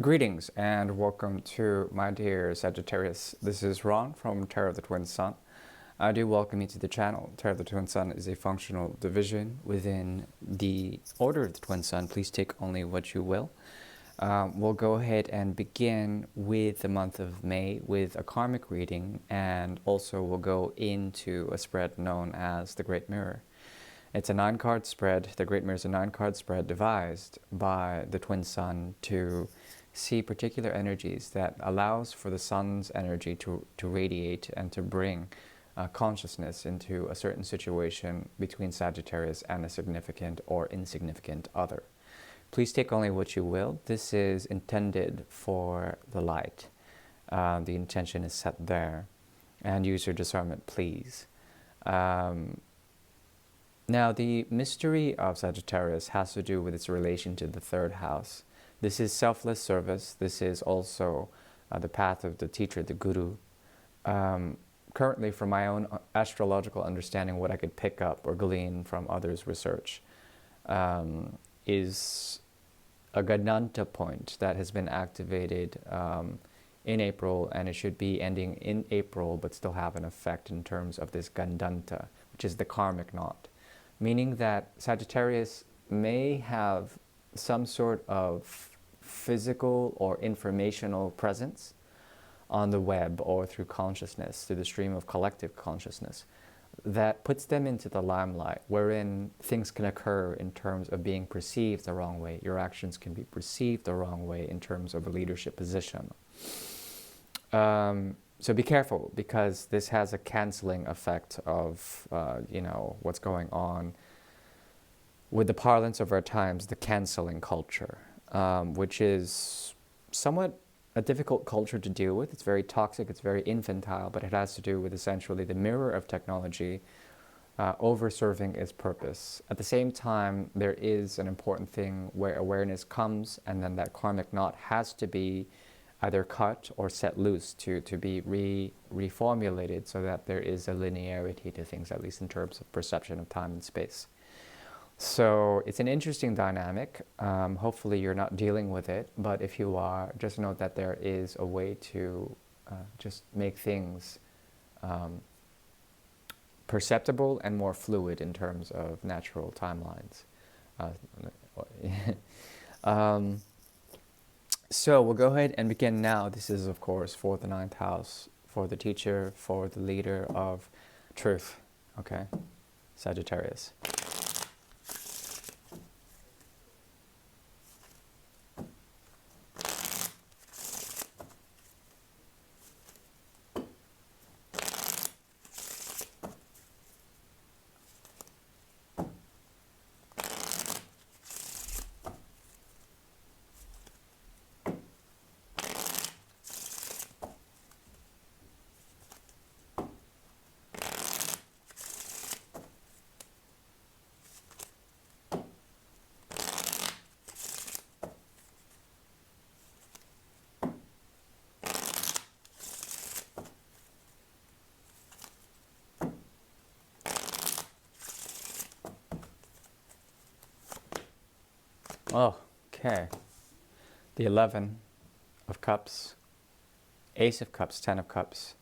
Greetings and welcome to my dear Sagittarius. This is Ron from Tarot of the Twin Sun. I do welcome you to the channel. Tarot of the Twin Sun is a functional division within the Order of the Twin Sun. Please take only what you will. We'll go ahead and begin with the month of May with a karmic reading, and also we'll go into a spread known as the Great Mirror. It's a 9-card spread. The Great Mirror is a 9-card spread devised by the Twin Sun to see particular energies that allows for the sun's energy to radiate and to bring consciousness into a certain situation between Sagittarius and a significant or insignificant other. Please take only what you will. This is intended for the light. The intention is set there, and use your discernment, please. Now, the mystery of Sagittarius has to do with its relation to the 3rd house. This is selfless service. This is also the path of the teacher, the guru. Currently, from my own astrological understanding, what I could pick up or glean from others' research is a Gandanta point that has been activated in April, and it should be ending in April, but still have an effect in terms of this Gandanta, which is the karmic knot. Meaning that Sagittarius may have some sort of physical or informational presence on the web or through consciousness, through the stream of collective consciousness, that puts them into the limelight, wherein things can occur in terms of being perceived the wrong way. Your actions can be perceived the wrong way in terms of a leadership position. So be careful, because this has a canceling effect of, what's going on with the parlance of our times, the canceling culture, which is somewhat a difficult culture to deal with. It's very toxic, it's very infantile, but it has to do with essentially the mirror of technology over-serving its purpose. At the same time, there is an important thing where awareness comes, and then that karmic knot has to be either cut or set loose to be reformulated, so that there is a linearity to things, at least in terms of perception of time and space. So it's an interesting dynamic. Hopefully you're not dealing with it, but if you are, just know that there is a way to just make things perceptible and more fluid in terms of natural timelines. So we'll go ahead and begin now. This is, of course, for the 9th house, for the teacher, for the leader of truth, okay? Sagittarius. Oh, okay. The 11 of Cups, Ace of Cups, 10 of Cups.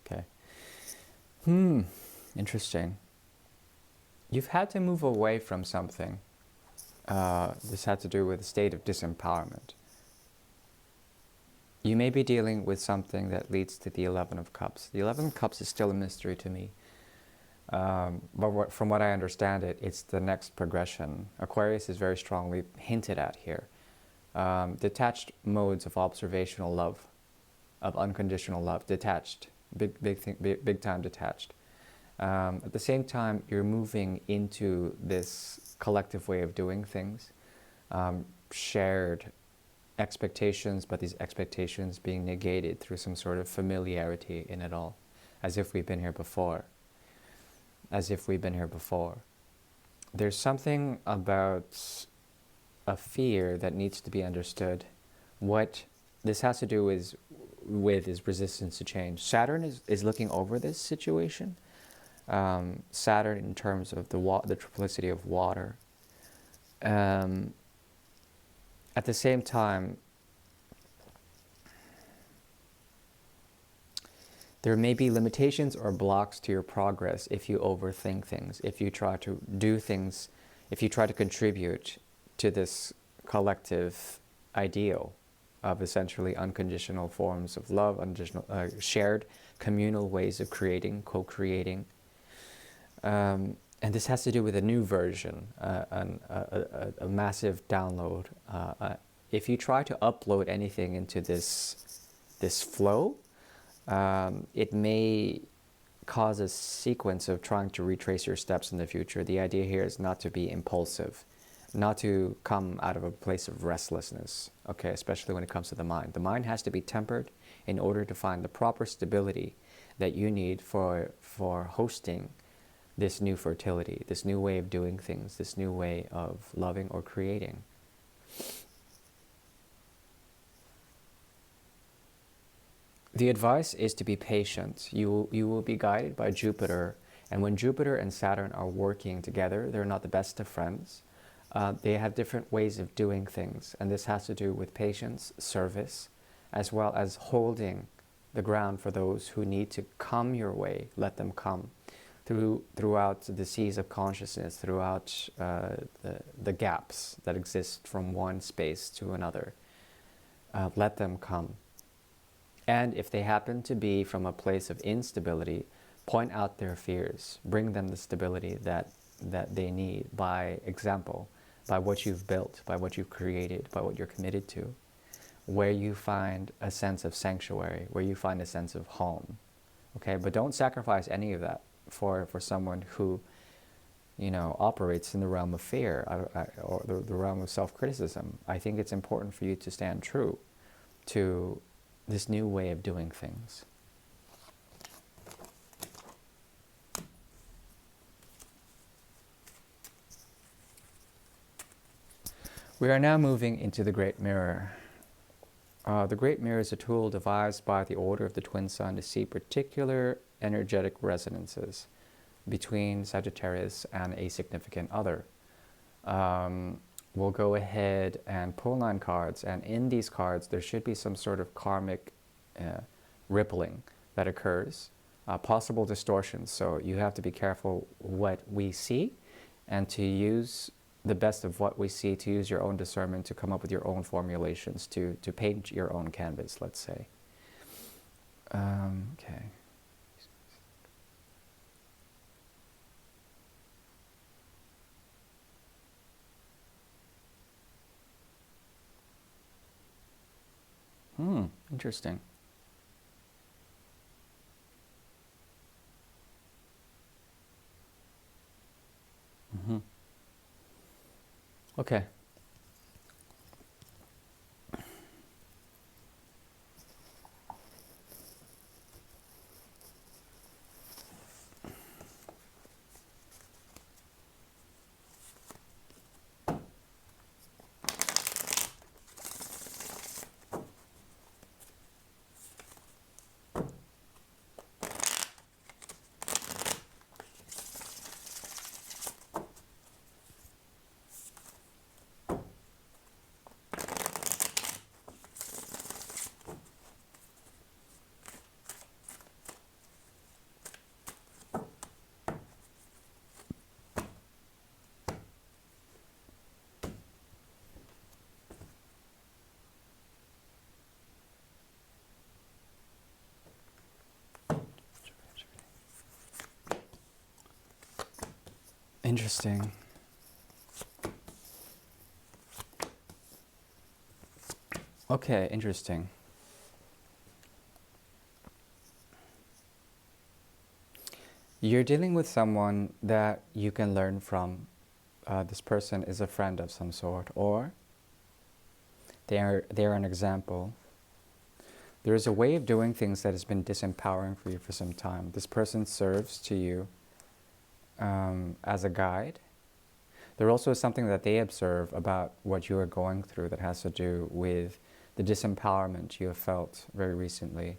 Okay. Interesting. You've had to move away from something. This had to do with a state of disempowerment. You may be dealing with something that leads to the 11 of Cups. The 11 of Cups is still a mystery to me. But from what I understand it's the next progression. Aquarius is very strongly hinted at here. Detached modes of observational love, of unconditional love, detached, big time detached. At the same time, you're moving into this collective way of doing things, shared expectations, but these expectations being negated through some sort of familiarity in it all, as if we've been here before. As if we've been here before. There's something about a fear that needs to be understood. What this has to do with is resistance to change. Saturn is looking over this situation. Saturn in terms of the triplicity of water. at the same time, there may be limitations or blocks to your progress if you overthink things, if you try to do things, if you try to contribute to this collective ideal of essentially unconditional forms of love, unconditional, shared communal ways of creating, co-creating. And this has to do with a new version, a massive download. If you try to upload anything into this flow, it may cause a sequence of trying to retrace your steps in the future. The idea here is not to be impulsive, not to come out of a place of restlessness, okay, especially when it comes to the mind. The mind has to be tempered in order to find the proper stability that you need for hosting this new fertility, this new way of doing things, this new way of loving or creating. The advice is to be patient. You will be guided by Jupiter, and when Jupiter and Saturn are working together, they're not the best of friends. They have different ways of doing things, and this has to do with patience, service, as well as holding the ground for those who need to come your way. Let them come throughout the seas of consciousness, throughout the gaps that exist from one space to another. Let them come. And if they happen to be from a place of instability, point out their fears. Bring them the stability that they need by example, by what you've built, by what you've created, by what you're committed to, where you find a sense of sanctuary, where you find a sense of home. Okay, but don't sacrifice any of that for someone who, operates in the realm of fear or the realm of self-criticism. I think it's important for you to stand true to this new way of doing things. We are now moving into the Great Mirror. The Great Mirror is a tool devised by the Order of the Twin Sun to see particular energetic resonances between Sagittarius and a significant other. We'll go ahead and pull 9 cards, and in these cards there should be some sort of karmic rippling that occurs, possible distortions, so you have to be careful what we see and to use the best of what we see, to use your own discernment to come up with your own formulations, to paint your own canvas, let's say. Okay. Interesting. Okay. Interesting. Okay, interesting. You're dealing with someone that you can learn from. This person is a friend of some sort, or they're an example. There is a way of doing things that has been disempowering for you for some time. This person serves to you as a guide. There also is something that they observe about what you are going through that has to do with the disempowerment you have felt very recently.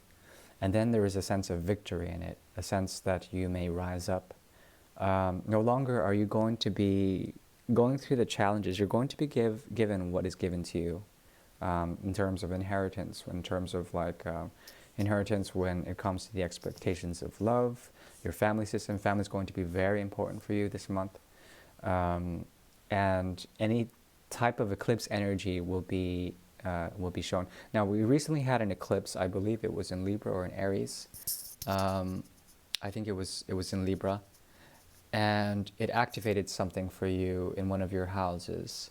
And then there is a sense of victory in it, a sense that you may rise up. No longer are you going to be going through the challenges, you're going to be given what is given to you, in terms of inheritance, in terms of like inheritance when it comes to the expectations of love, your family system. Family is going to be very important for you this month. And any type of eclipse energy will be shown. Now, we recently had an eclipse. I believe it was in Libra or in Aries. I think it was in Libra, and it activated something for you in one of your houses.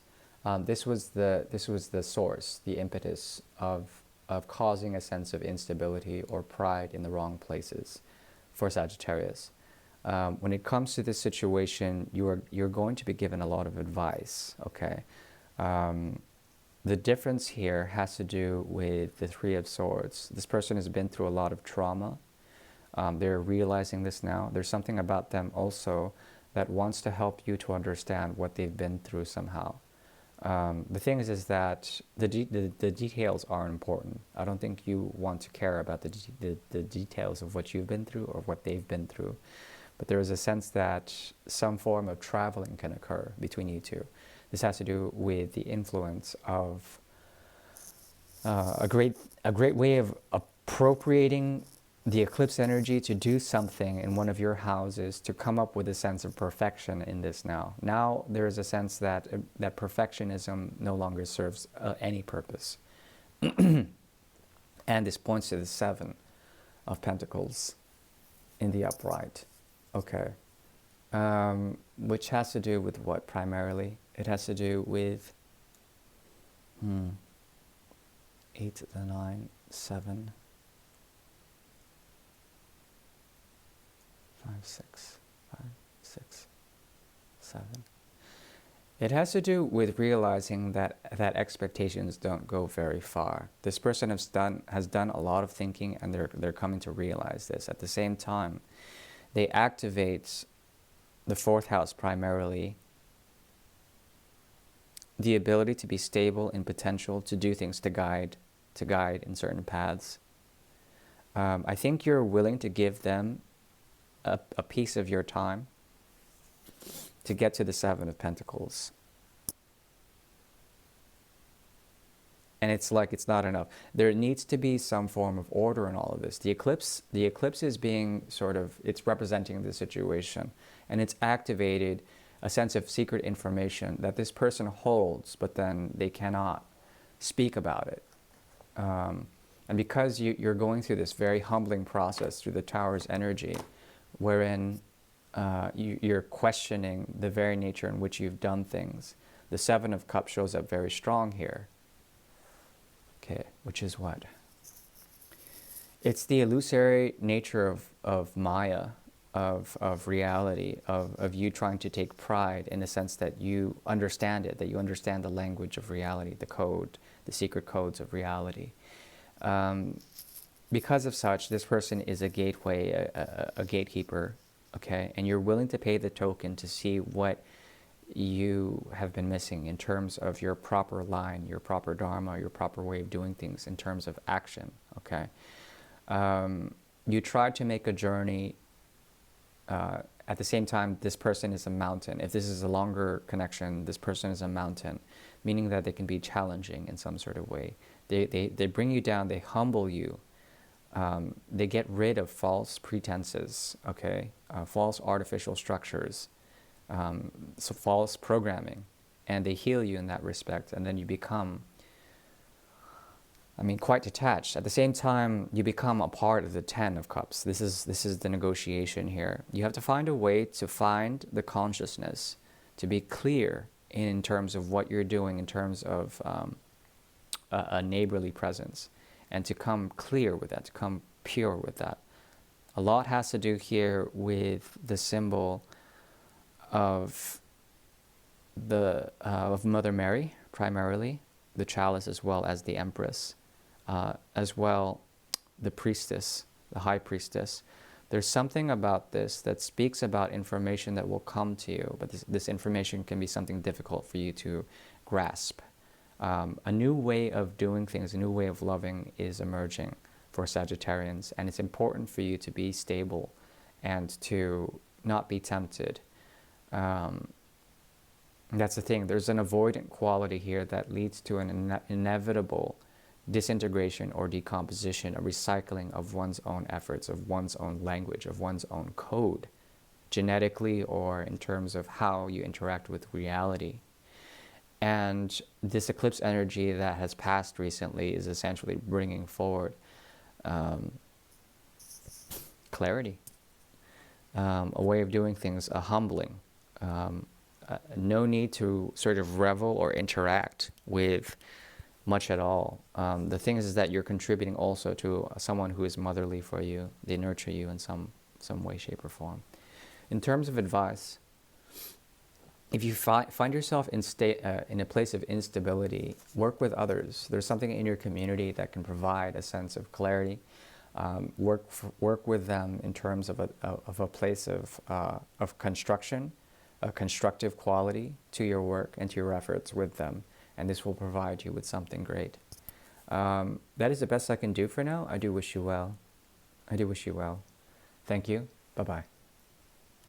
This was the source, the impetus of causing a sense of instability or pride in the wrong places for Sagittarius. When it comes to this situation, you're going to be given a lot of advice. Okay. The difference here has to do with the Three of Swords. This person has been through a lot of trauma. They're realizing this now. There's something about them also that wants to help you to understand what they've been through somehow. The thing is that the details are important. I don't think you want to care about the details of what you've been through or what they've been through. But there is a sense that some form of traveling can occur between you two. This has to do with the influence of a great way of appropriating the eclipse energy to do something in one of your houses to come up with a sense of perfection in this now. Now there is a sense that that perfectionism no longer serves any purpose. And this points to the Seven of Pentacles in the upright. Okay. Which has to do with what primarily? It has to do with 8, the 9, 7, 5, 6, 5, 6, 7. It has to do with realizing that expectations don't go very far. This person has done a lot of thinking, and they're coming to realize this. At the same time, they activate the 4th house primarily, the ability to be stable in potential, to do things, to guide in certain paths. I think you're willing to give them a piece of your time to get to the 7 of Pentacles. And it's like it's not enough. There needs to be some form of order in all of this. The eclipse is being sort of, it's representing the situation, and it's activated a sense of secret information that this person holds, but then they cannot speak about it. And because you're going through this very humbling process through the Tower's energy, wherein you're questioning the very nature in which you've done things, the 7 of Cups shows up very strong here. Okay, which is what? It's the illusory nature of Maya, of reality, of you trying to take pride in the sense that you understand it, that you understand the language of reality, the code, the secret codes of reality. Because of such, this person is a gateway, a gatekeeper, okay? And you're willing to pay the token to see what you have been missing in terms of your proper line, your proper dharma, your proper way of doing things in terms of action, okay? You try to make a journey. At the same time, this person is a mountain. If this is a longer connection, this person is a mountain, meaning that they can be challenging in some sort of way. They bring you down, they humble you. They get rid of false pretenses, okay? False artificial structures, so false programming, and they heal you in that respect, and then you become, quite detached. At the same time, you become a part of the 10 of Cups. This is the negotiation here. You have to find a way to find the consciousness, to be clear in terms of what you're doing, in terms of a neighborly presence, and to come clear with that, to come pure with that. A lot has to do here with the symbol of Mother Mary, primarily, the chalice, as well as the Empress, as well the priestess, the high priestess. There's something about this that speaks about information that will come to you, but this information can be something difficult for you to grasp. A new way of doing things, a new way of loving is emerging for Sagittarians, and it's important for you to be stable and to not be tempted. And that's the thing. There's an avoidant quality here that leads to an inevitable disintegration or decomposition, a recycling of one's own efforts, of one's own language, of one's own code, genetically or in terms of how you interact with reality. And this eclipse energy that has passed recently is essentially bringing forward clarity, a way of doing things, a humbling. No need to sort of revel or interact with much at all. The thing is that you're contributing also to someone who is motherly for you. They nurture you in some way, shape, or form. In terms of advice, if you find yourself in a place of instability, work with others. There's something in your community that can provide a sense of clarity. Work with them in terms of a place of construction, a constructive quality to your work and to your efforts with them, and this will provide you with something great. That is the best I can do for now. I do wish you well. I do wish you well. Thank you. Bye-bye.